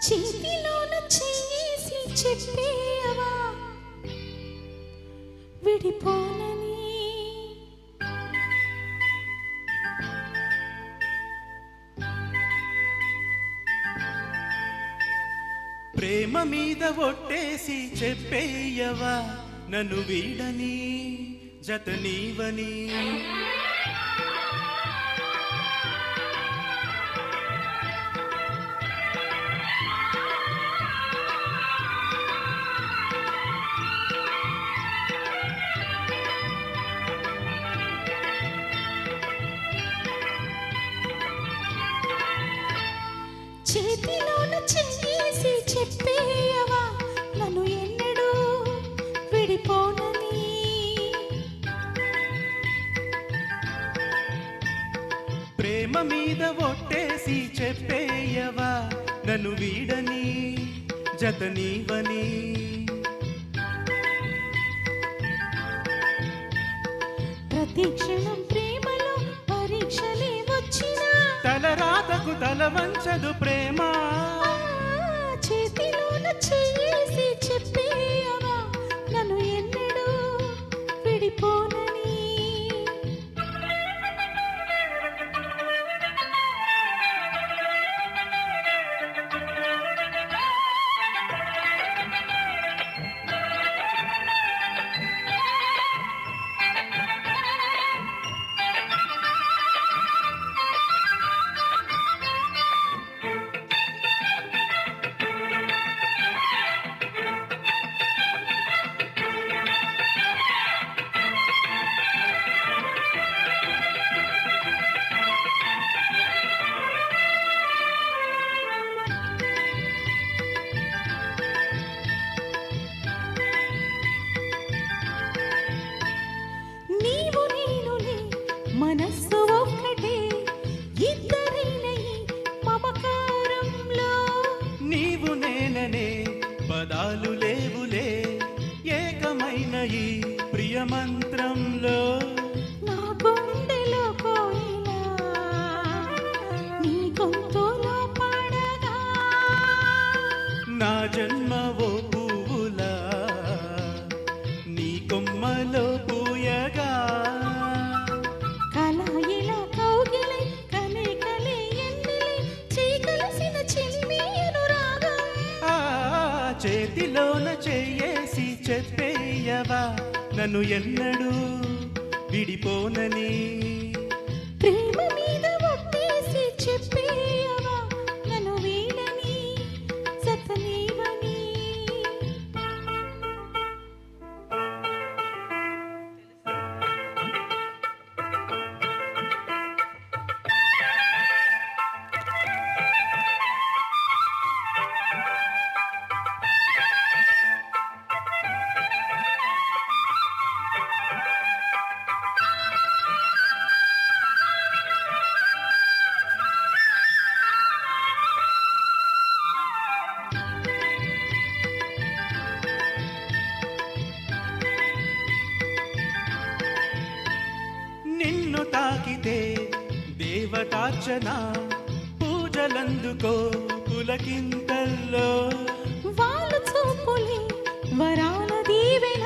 చేతిలోన చేసి చెప్పేవా విడిపోనని. ప్రేమ మీద ఒట్టేసి చెప్పేయవా నన్ను వీడని జత నీవని. చేతిలోన చేసి చెప్పేయవా నన్ను ఎన్నడూ విడిపోనని. ప్రేమ మీద ఒట్టేసి చెప్పేయవా నన్ను వీడని జత నీవని. ప్రతి క్షణం ప్రేమలో పరీక్షలే వచ్చినా తలరాతకు తల వంచదు ప్రేమ. చేతిలోన చేసి చెప్పేయవా నన్ను ఎన్నడూ విడిపోనని. మనస్సు ఒక్కటే ఇద్దరినై మమకారంలో. నీవు నేననే పదాలు లేవులే ఏకమైన ఈ ప్రియమంత్రంలో. నా గుండెలో కోయిలా నీ గొంతులో పాడగా, నా జన్మ ఓ పువ్వులా నీ కొమ్మలో పూయగా. చేతిలోన చేసి చెప్పేయవా నన్ను ఎన్నడూ విడిపోనని. ప్రేమ మీద ఒట్టేసి చెప్పేయవా నన్ను వీడని జత నీవని. నిన్ను తాకితే దేవతార్చన పూజలందుకో పులకింతల్లో. వాళ్ళు చూపులే వరాల దీవెన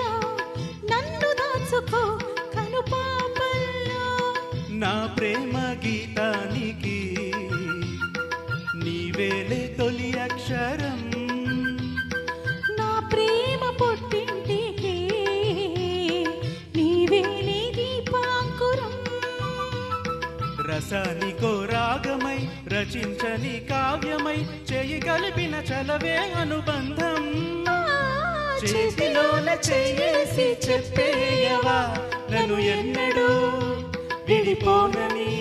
నన్ను దాచుకో కనుపాపల్లో. నా ప్రేమ గీతానికి నీవేలే తొలి అక్షరం. నా ప్రేమ పుట్టింటికి నీవేలే దీపాంకురం. రసానికో రాగమై రచించని కావ్యమై చేయి కలిపిన చలవే అనుబంధం. చేతిలోన చేసి చెప్పేయవా నన్ను ఎన్నడూ విడిపోనని.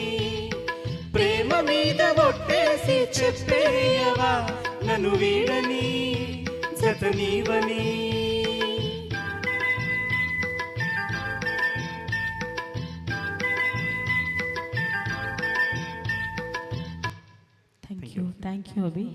ప్రేమ మీద ఒట్టేసి చెప్పేయవా నన్ను వీడని జత నీవని. Thank you Abhi.